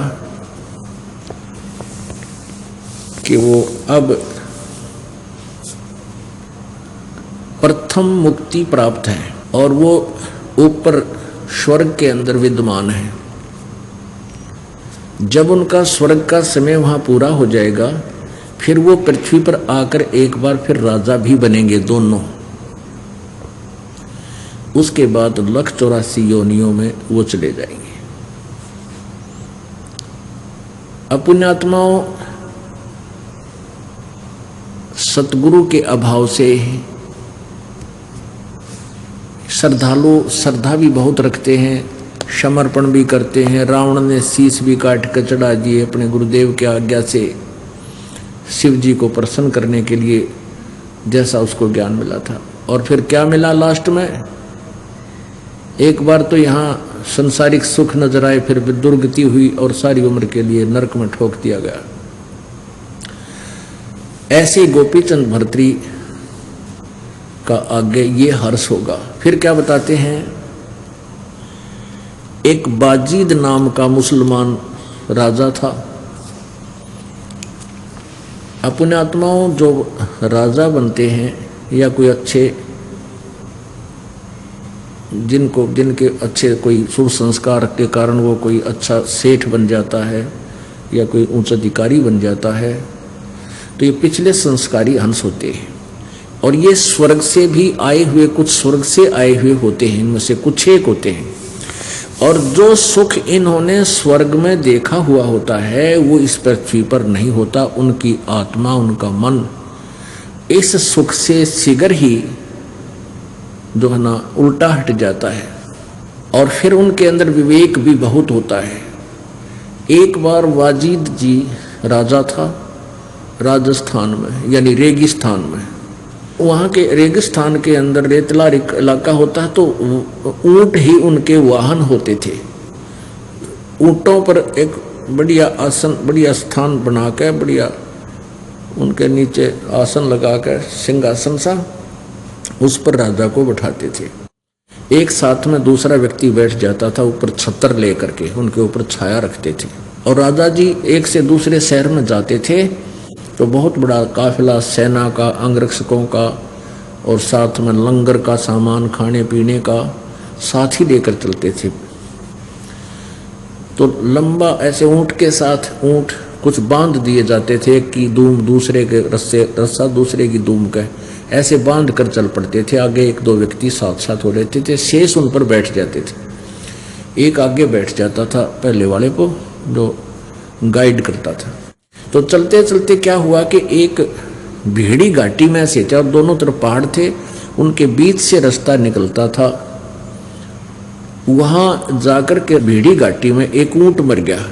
कि वो अब प्रथम मुक्ति प्राप्त है और वो ऊपर स्वर्ग के अंदर विद्यमान है। जब उनका स्वर्ग का समय वहां पूरा हो जाएगा, फिर वो पृथ्वी पर आकर एक बार फिर राजा भी बनेंगे दोनों। उसके बाद 184 योनियों में वो चले जाएंगे। पुण्यात्माओं, सतगुरु के अभाव से श्रद्धालु श्रद्धा भी बहुत रखते हैं, समर्पण भी करते हैं। रावण ने शीश भी काट कर चढ़ा दिए अपने गुरुदेव की आज्ञा से, शिव जी को प्रसन्न करने के लिए, जैसा उसको ज्ञान मिला था। और फिर क्या मिला लास्ट में? एक बार तो यहाँ संसारिक सुख नजर आए, फिर दुर्गति हुई और सारी उम्र के लिए नरक में ठोक दिया गया। ऐसे गोपीचंद भर्तृ का आगे ये हर्ष होगा। फिर क्या बताते हैं, एक बाजीद नाम का मुसलमान राजा था। अपने आत्माओं जो राजा बनते हैं या कोई अच्छे जिनके अच्छे कोई शुभ संस्कार के कारण वो कोई अच्छा सेठ बन जाता है या कोई उच्च अधिकारी बन जाता है, तो ये पिछले संस्कारी हंस होते हैं। और ये स्वर्ग से भी आए हुए, कुछ स्वर्ग से आए हुए होते हैं, इनमें से कुछ एक होते हैं। और जो सुख इन्होंने स्वर्ग में देखा हुआ होता है वो इस पृथ्वी पर नहीं होता। उनकी आत्मा, उनका मन इस सुख से शीघ्र ही जो है ना उल्टा हट जाता है। और फिर उनके अंदर विवेक भी बहुत होता है। एक बार वाजिद जी राजा था राजस्थान में, यानी रेगिस्तान में। वहाँ के रेगिस्तान के अंदर रेतला इलाका होता है, तो ऊंट ही उनके वाहन होते थे। ऊंटों पर एक बढ़िया आसन, बढ़िया स्थान बना कर, बढ़िया उनके नीचे आसन लगा कर, सिंहासन सा, उस पर राजा को बैठाते थे। एक साथ में दूसरा व्यक्ति बैठ जाता था ऊपर छतर लेकर के, उनके ऊपर छाया रखते थे। और राजा जी एक से दूसरे शहर में जाते थे तो बहुत बड़ा काफिला सेना का, अंगरक्षकों का और साथ में लंगर का सामान, खाने पीने का साथ ही लेकर चलते थे। तो लंबा ऐसे ऊंट के साथ ऊंट कुछ बांध दिए जाते थे, एक की दूम दूसरे के रस्सा दूसरे की दूम का, ऐसे बांध कर चल पड़ते थे। आगे एक दो व्यक्ति साथ साथ हो रहते थे, शेष उन पर बैठ जाते थे। एक आगे बैठ जाता था पहले वाले को, जो गाइड करता था। तो चलते चलते क्या हुआ कि एक भीड़ी घाटी में से थे और दोनों तरफ पहाड़ थे, उनके बीच से रास्ता निकलता था। वहां जाकर के भीड़ी घाटी में एक ऊंट मर गया।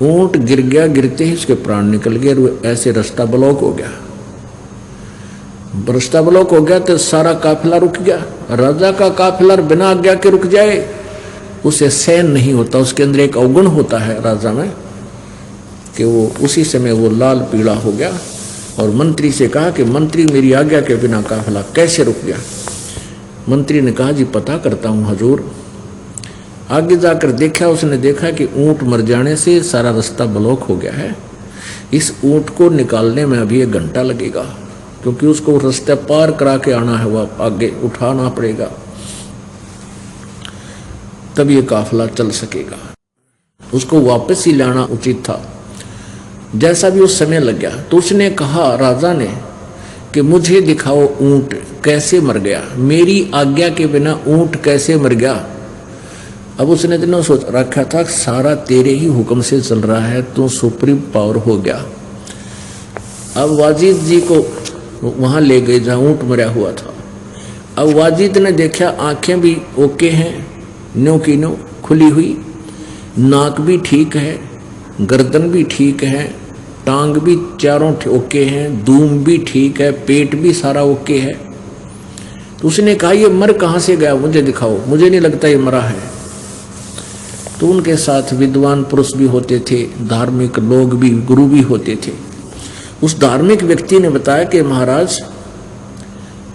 ऊंट गिर गया, गिरते ही उसके प्राण निकल गए और ऐसे रास्ता ब्लॉक हो गया। रास्ता ब्लॉक हो गया तो सारा काफिला रुक गया। राजा का काफिला बिना आज्ञा के रुक जाए उसे सहन नहीं होता। उसके अंदर एक अवगुण होता है राजा में कि वो उसी समय वो लाल पीला हो गया और मंत्री से कहा कि मंत्री, मेरी आज्ञा के बिना काफिला कैसे रुक गया? मंत्री ने कहा, जी पता करता हूँ हजूर। आगे जाकर देखा, उसने देखा कि ऊंट मर जाने से सारा रास्ता ब्लॉक हो गया है। इस ऊंट को निकालने में अभी 1 घंटा लगेगा, क्योंकि उसको रास्ता पार करा के आना है, वह आगे उठाना पड़ेगा, तब ये काफिला चल सकेगा। उसको वापस ही लाना उचित था। जैसा भी उस समय लग गया तो उसने कहा, राजा ने, कि मुझे दिखाओ ऊंट कैसे मर गया, मेरी आज्ञा के बिना ऊंट कैसे मर गया। अब उसने तो सोच रखा था सारा तेरे ही हुक्म से चल रहा है, तो सुप्रीम पावर हो गया। अब वाजिद जी को वहां ले गए जहां ऊंट मरा हुआ था। अब वाजिद ने देखा आंखें भी ओके हैं, नो की नो खुली हुई, नाक भी ठीक है, गर्दन भी ठीक है, टांग भी चारों ओके हैं, दूम भी ठीक है, पेट भी सारा ओके है। तो उसने कहा, ये मर कहाँ से गया, मुझे दिखाओ, मुझे नहीं लगता ये मरा है। तो उनके साथ विद्वान पुरुष भी होते थे, धार्मिक लोग भी, गुरु भी होते थे। उस धार्मिक व्यक्ति ने बताया कि महाराज,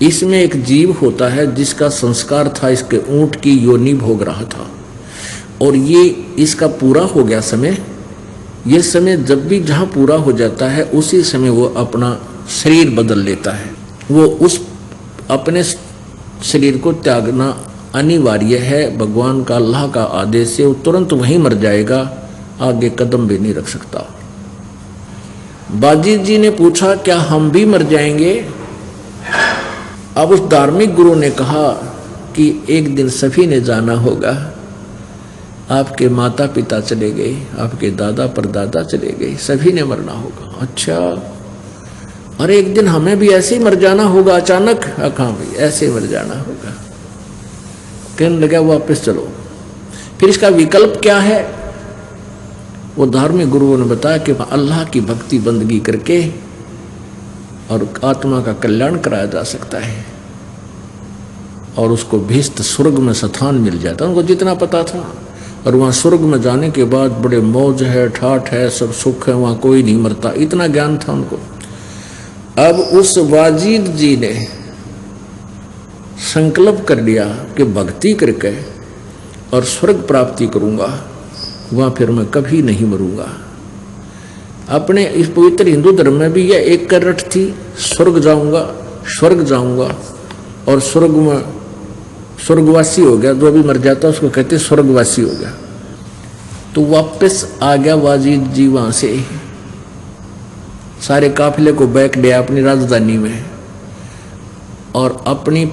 इसमें एक जीव होता है जिसका संस्कार था, इसके ऊंट की योनि भोग रहा था, और ये इसका पूरा हो गया समय। ये समय जब भी जहाँ पूरा हो जाता है उसी समय वो अपना शरीर बदल लेता है। वो उस अपने शरीर को त्यागना अनिवार्य है, भगवान का, अल्लाह का आदेश है। वो तुरंत वहीं मर जाएगा, आगे कदम भी नहीं रख सकता। बाजीद जी ने पूछा, क्या हम भी मर जाएंगे? अब उस धार्मिक गुरु ने कहा कि एक दिन सभी ने जाना होगा। आपके माता पिता चले गए, आपके दादा परदादा चले गए, सभी ने मरना होगा। अच्छा, और एक दिन हमें भी ऐसे ही मर जाना होगा अचानक? हाँ भाई, ऐसे मर जाना होगा। कहने लगा वापस चलो। फिर इसका विकल्प क्या है? वो धार्मिक गुरुओं ने बताया कि अल्लाह की भक्ति बंदगी करके और आत्मा का कल्याण कराया जा सकता है और उसको भीष्ट स्वर्ग में स्थान मिल जाता। उनको जितना पता था। और वहाँ स्वर्ग में जाने के बाद बड़े मौज है, ठाठ है, सब सुख है, वहाँ कोई नहीं मरता, इतना ज्ञान था उनको। अब उस वाजिद जी ने संकल्प कर लिया कि भक्ति करके और स्वर्ग प्राप्ति करूँगा, वहाँ फिर मैं कभी नहीं मरूंगा। अपने इस पवित्र हिंदू धर्म में भी यह एक करट थी, स्वर्ग जाऊंगा, स्वर्ग जाऊंगा और स्वर्ग में स्वर्गवासी हो गया। जो भी मर जाता उसको कहते स्वर्गवासी हो गया। तो वापस आ गया वाजिद जी वहां से, सारे काफिले को बैक लिया अपनी राजधानी में और अपनी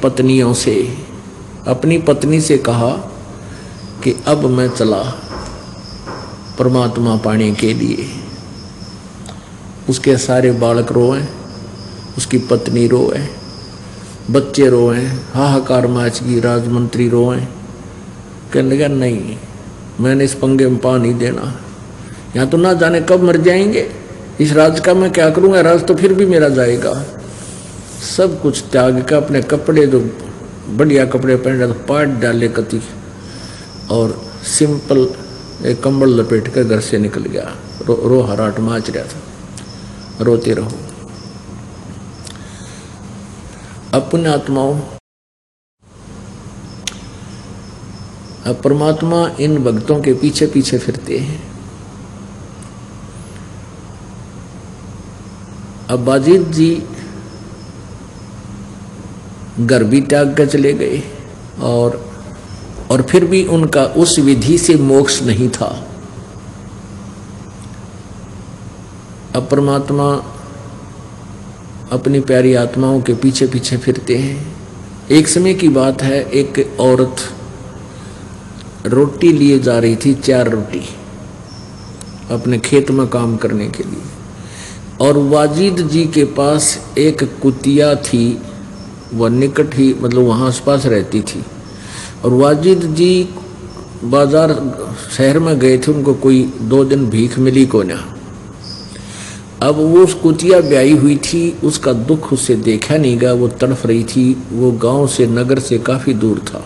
पत्नी से कहा कि अब मैं चला परमात्मा पाने के लिए। उसके सारे बालक रोए, उसकी पत्नी रोए, बच्चे रोए, हाहाकार मच गई, राजमंत्री रोए। कहने लगा नहीं, मैंने इस पंगे में पा नहीं देना। यहाँ तो ना जाने कब मर जाएंगे, इस राज का मैं क्या करूँगा, राज तो फिर भी मेरा जाएगा। सब कुछ त्याग का अपने कपड़े, जो बढ़िया कपड़े पहन रहे तो पाट डाले कति और सिंपल एक कंबल लपेट कर घर से निकल गया। रो हराट माच रहा था, रोते रहो। अपने आत्माओं, अब परमात्मा इन भक्तों के पीछे पीछे फिरते हैं। अब बाजिद जी घर भी त्याग कर चले गए और फिर भी उनका उस विधि से मोक्ष नहीं था। अब परमात्मा अपनी प्यारी आत्माओं के पीछे पीछे फिरते हैं। एक समय की बात है, एक औरत रोटी लिए जा रही थी, 4 रोटी अपने खेत में काम करने के लिए, और वाजिद जी के पास एक कुतिया थी, वह निकट ही मतलब वहाँ आसपास रहती थी। और वाजिद जी बाजार शहर में गए थे, उनको कोई 2 दिन भीख मिली को ना। अब वो उस कुतिया ब्याई हुई थी, उसका दुख उससे देखा नहीं गया, वो तड़फ रही थी। वो गांव से, नगर से काफी दूर था।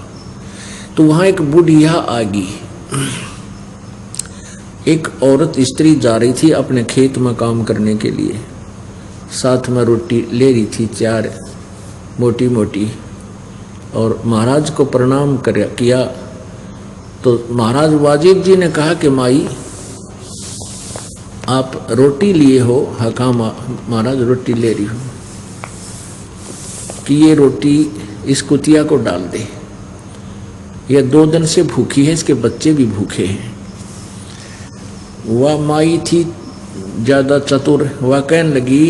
तो वहां एक बुढ़िया आ गई, एक औरत स्त्री जा रही थी अपने खेत में काम करने के लिए, साथ में रोटी ले रही थी 4 मोटी मोटी, और महाराज को प्रणाम किया। तो महाराज वाजिद जी ने कहा कि माई आप रोटी लिए हो? हाँ कहा महाराज रोटी ले रही हूँ। कि ये रोटी इस कुतिया को डाल दे, यह 2 दिन से भूखी है, इसके बच्चे भी भूखे हैं। वह माई थी ज़्यादा चतुर, वह कहने लगी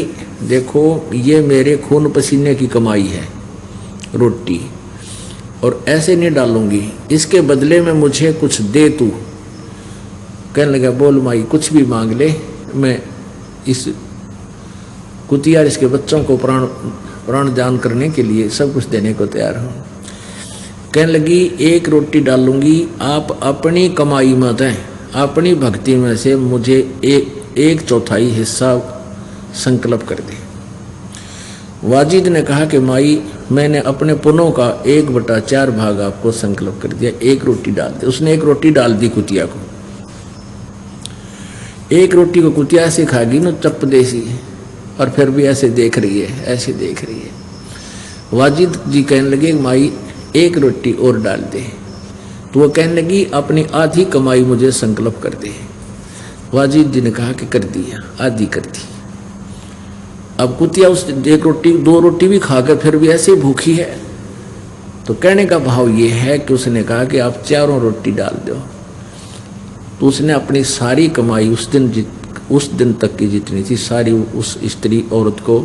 देखो ये मेरे खून पसीने की कमाई है रोटी, और ऐसे नहीं डालूंगी, इसके बदले में मुझे कुछ दे तू। कहने लगा बोल माई कुछ भी मांग ले, मैं इस कुतिया इसके बच्चों को प्राण दान करने के लिए सब कुछ देने को तैयार हूँ। कहने लगी 1 रोटी डालूंगी, आप अपनी कमाई में दें, अपनी भक्ति में से मुझे 1/4 हिस्सा संकल्प कर दे। वाजिद ने कहा कि माई मैंने अपने पुनों का 1/4 भाग आपको संकल्प कर दिया, 1 रोटी डाल दे। उसने 1 रोटी डाल दी कुतिया को। 1 रोटी को कुतिया ऐसे खागी ना चप देसी, और फिर भी ऐसे देख रही है, ऐसे देख रही है। वाजिद जी कहने लगे माई 1 रोटी और डाल दे। तो वो कहने लगी अपनी आधी कमाई मुझे संकल्प कर दे। वाजिद जी ने कहा कि कर दिया, आधी कर दी। अब कुतिया उस 1 रोटी 2 रोटी भी खाकर फिर भी ऐसे भूखी है। तो कहने का भाव ये है कि उसने कहा कि आप 4 रोटी डाल दो। तो उसने अपनी सारी कमाई उस दिन तक की जितनी थी सारी उस स्त्री औरत को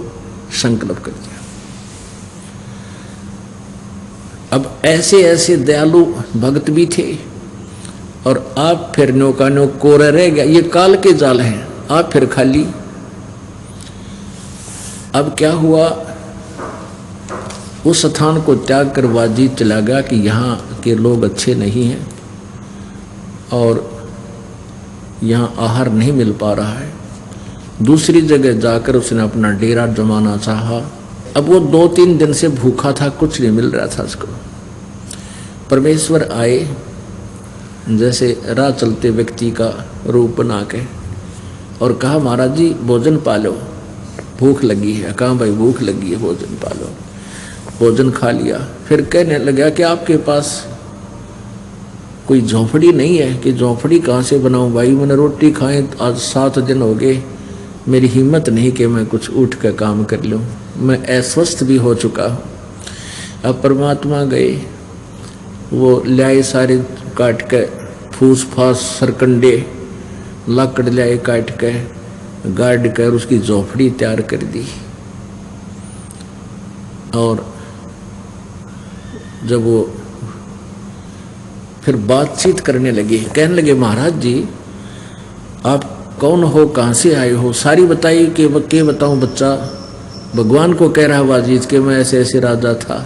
संकल्प कर दिया। अब ऐसे ऐसे दयालु भक्त भी थे, और आप फिर नौका नो कोरा रह गया। ये काल के जाल हैं, आप फिर खाली। अब क्या हुआ, उस स्थान को त्याग कर वाजिद चला गया कि यहाँ के लोग अच्छे नहीं हैं और यहाँ आहार नहीं मिल पा रहा है। दूसरी जगह जाकर उसने अपना डेरा जमाना चाहा। अब वो 2-3 दिन से भूखा था, कुछ नहीं मिल रहा था उसको। परमेश्वर आए जैसे राह चलते व्यक्ति का रूप बना के और कहा, महाराज जी भोजन पालो, भूख लगी है। कहाँ भाई भूख लगी है, भोजन पालो। भोजन खा लिया। फिर कहने लगा कि आपके पास कोई झोंपड़ी नहीं है? कि झोंपड़ी कहाँ से बनाऊं भाई, मैंने रोटी खाए आज 7 दिन हो गए, मेरी हिम्मत नहीं कि मैं कुछ उठ कर काम कर लूं, मैं अस्वस्थ भी हो चुका हूँ। अब परमात्मा गए, वो लाए सारे काट के, फूस फास सरकंडे लाकड़ लाए काट के, गाड़ कर उसकी झोंपड़ी तैयार कर दी। और जब वो फिर बातचीत करने लगे, कहने लगे, महाराज जी आप कौन हो, कहाँ से आए हो, सारी बताइए। कि क्या बताऊं बच्चा, भगवान को कह रहा वाजिद कि मैं ऐसे ऐसे राजा था,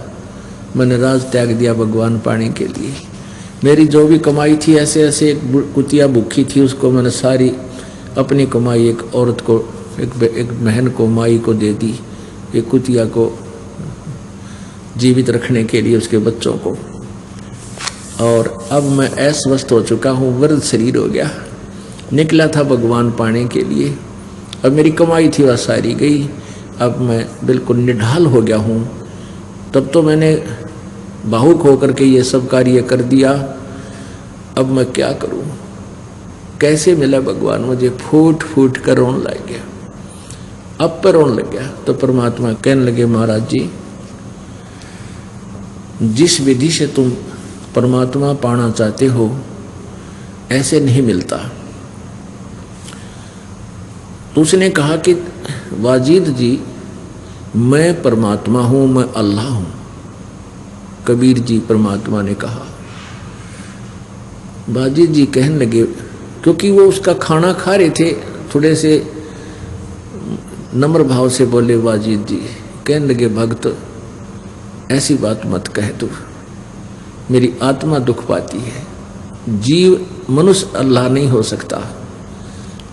मैंने राज त्याग दिया भगवान पाने के लिए। मेरी जो भी कमाई थी ऐसे ऐसे, एक कुतिया भूखी थी उसको मैंने सारी अपनी कमाई एक औरत को, एक बहन को, माई को दे दी, एक कुतिया को जीवित रखने के लिए, उसके बच्चों को। और अब मैं अस्वस्थ हो चुका हूँ, वृद्ध शरीर हो गया, निकला था भगवान पाने के लिए। अब मेरी कमाई थी वह सारी गई, अब मैं बिल्कुल निढाल हो गया हूँ। तब तो मैंने भावुक होकर के ये सब कार्य कर दिया, अब मैं क्या करूँ, कैसे मिला भगवान मुझे? फूट फूट कर रोने लग गया। अब पर रोने लग गया तो परमात्मा कहने लगे, महाराज जी जिस विधि से तुम परमात्मा पाना चाहते हो ऐसे नहीं मिलता। तो उसने कहा कि वाजिद जी मैं परमात्मा हूं, मैं अल्लाह हूं। कबीर जी परमात्मा ने कहा। वाजिद जी कहने लगे, क्योंकि वो उसका खाना खा रहे थे, थोड़े से नम्र भाव से बोले वाजिद जी, कहने लगे भक्त ऐसी बात मत कह तू, मेरी आत्मा दुख पाती है। जीव मनुष्य अल्लाह नहीं हो सकता,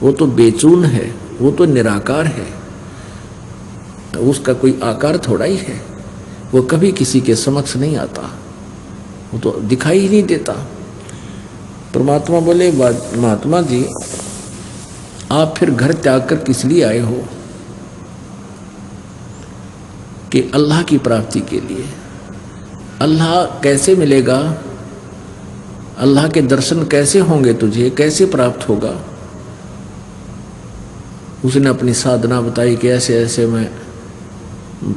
वो तो बेचून है, वो तो निराकार है, उसका कोई आकार थोड़ा ही है, वो कभी किसी के समक्ष नहीं आता, वो तो दिखाई ही नहीं देता। परमात्मा बोले, महात्मा जी आप फिर घर त्याग कर किस लिए आए हो? कि अल्लाह की प्राप्ति के लिए। अल्लाह कैसे मिलेगा? अल्लाह के दर्शन कैसे होंगे तुझे, कैसे प्राप्त होगा? उसने अपनी साधना बताई कि ऐसे ऐसे मैं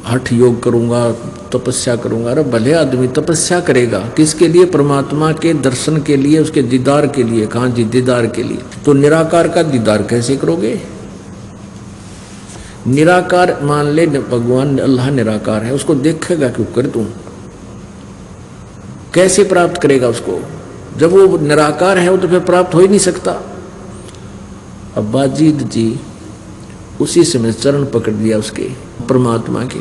हठ योग करूंगा, तपस्या करूंगा। अरे भले आदमी तपस्या करेगा किसके लिए? परमात्मा के दर्शन के लिए, उसके दीदार के लिए। कहाँ जी? दीदार के लिए। तो निराकार का दीदार कैसे करोगे? निराकार मान ले, भगवान अल्लाह निराकार है, उसको देखेगा क्यों कर तू? कैसे प्राप्त करेगा उसको? जब वो निराकार है वो तो फिर प्राप्त हो ही नहीं सकता। अब वाजिद जी उसी समय चरण पकड़ दिया उसके परमात्मा के,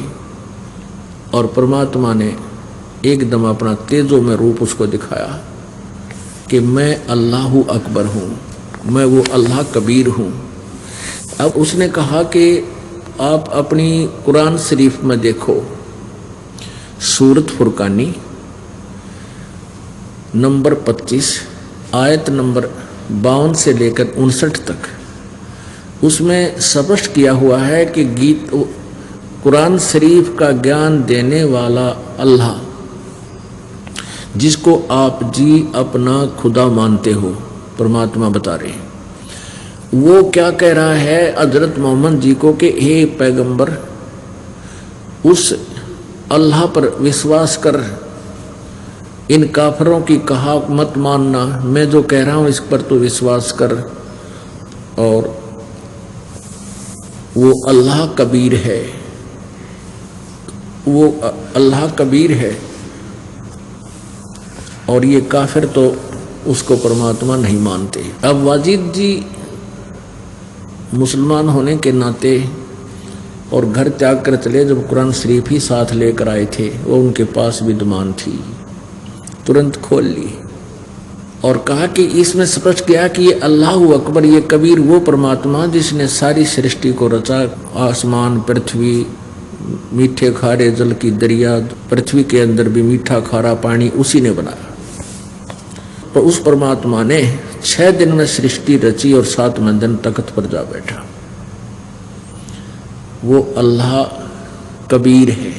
और परमात्मा ने एकदम अपना तेजो में रूप उसको दिखाया कि मैं अल्लाहु अकबर हूँ, मैं वो अल्लाह कबीर हूँ। अब उसने कहा कि आप अपनी कुरान शरीफ में देखो, सूरत फुरकानी नंबर 25 आयत नंबर 52 से लेकर 59 तक, उसमें स्पष्ट किया हुआ है कि गीत कुरान शरीफ का ज्ञान देने वाला अल्लाह, जिसको आप जी अपना खुदा मानते हो, परमात्मा बता रहे हैं, वो क्या कह रहा है हजरत मोहम्मद जी को कि हे पैगंबर, उस अल्लाह पर विश्वास कर, इन काफरों की कहा मत मानना, मैं जो कह रहा हूं इस पर तो विश्वास कर। और वो अल्लाह कबीर है, वो अल्लाह कबीर है, और ये काफिर तो उसको परमात्मा नहीं मानते। अब वाजिद जी मुसलमान होने के नाते और घर त्याग कर चले। जब कुरान शरीफ ही साथ लेकर आए थे, वो उनके पास विद्यमान थी, तुरंत खोल ली और कहा कि इसमें स्पष्ट किया कि ये अल्लाहु अकबर, ये कबीर वो परमात्मा जिसने सारी सृष्टि को रचा, आसमान, पृथ्वी, मीठे खारे जल की दरिया, पृथ्वी के अंदर भी मीठा खारा पानी उसी ने बनाया। तो उस परमात्मा ने 6 दिन में सृष्टि रची और 7वें दिन तख्त पर जा बैठा। वो अल्लाह कबीर है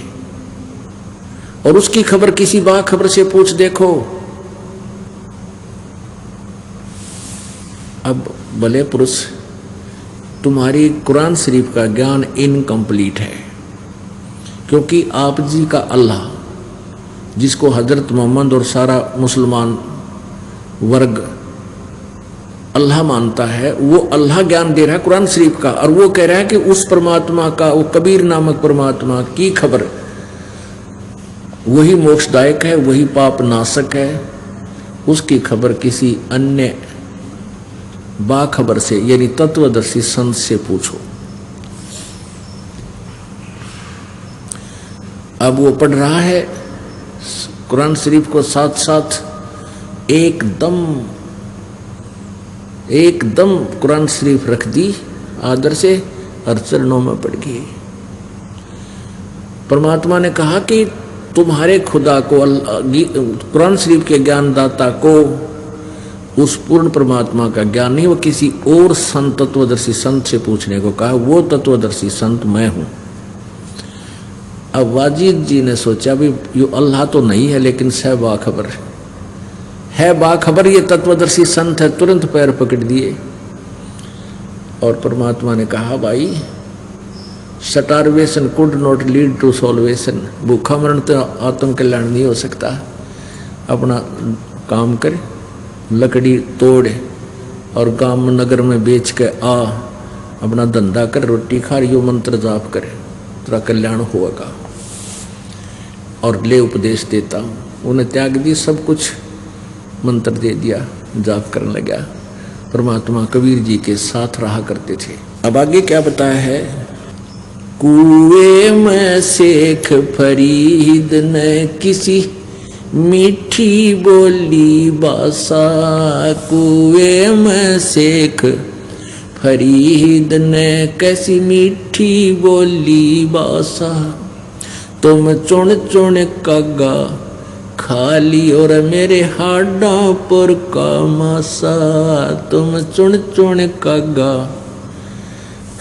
और उसकी खबर किसी बाखबर से पूछ देखो। अब भले पुरुष, तुम्हारी कुरान शरीफ का ज्ञान इनकम्प्लीट है, क्योंकि आप जी का अल्लाह, जिसको हजरत मोहम्मद और सारा मुसलमान वर्ग अल्लाह मानता है, वो अल्लाह ज्ञान दे रहा है कुरान शरीफ का, और वो कह रहा है कि उस परमात्मा का, वो कबीर नामक परमात्मा की खबर, वही मोक्षदायक है, वही पाप नाशक है, उसकी खबर किसी अन्य बाखबर से यानी तत्वदर्शी संत से पूछो। अब वो पढ़ रहा है कुरान शरीफ को, साथ साथ एकदम कुरान शरीफ रख दी आदर से और चरणों में पड़ गई। परमात्मा ने कहा कि तुम्हारे खुदा को, कुरान शरीफ के ज्ञानदाता को उस पूर्ण परमात्मा का ज्ञान नहीं, वो किसी और संत, तत्वदर्शी संत से पूछने को कहा। वो तत्वदर्शी संत मैं हूं। अब वाजिद जी ने सोचा भी यो अल्लाह तो नहीं है, लेकिन सह बाखबर है, बाखबर ये तत्वदर्शी संत है। तुरंत पैर पकड़ दिए और परमात्मा ने कहा, भाई starvation could not lead to salvation, भूखा मरण तो आत्म कल्याण नहीं हो सकता। अपना काम कर, लकड़ी तोड़ और गांव नगर में बेच के आ, अपना धंधा कर, रोटी खा, यो मंत्र जाप कर, तेरा कल्याण होगा। और ले उपदेश देता हूँ। उन्हें त्याग दी सब कुछ, मंत्र दे दिया, जाप करने लगा। परमात्मा कबीर जी के साथ रहा करते थे। अब आगे क्या बताया है, कुएं में शेख फरीद ने किसी मीठी बोली बासा, कुएं में शेख फरीद ने कैसी मीठी बोली बासा, तुम चुन चुन कागा खाली और मेरे हाडों पर का मासा, तुम चुन चुन कागा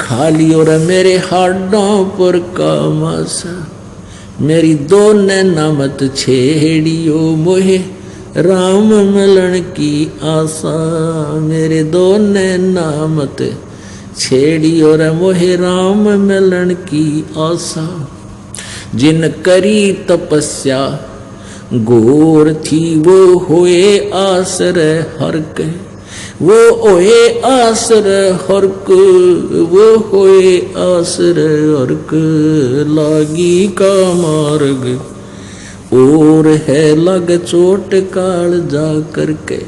खाली और मेरे हाडों पर का मासा, मेरी दो नैना मत छेड़ियो मोहे राम मिलन की आशा, मेरे दो नैना मत छेड़ियो रे मोहे राम मिलन की आशा, जिन करी तपस्या घोर थी वो होए आसरे हरक, वो ओए आसरे हरक, वो होए आसरे हरक, लागी का मार्ग और है लग चोट काल जा करके,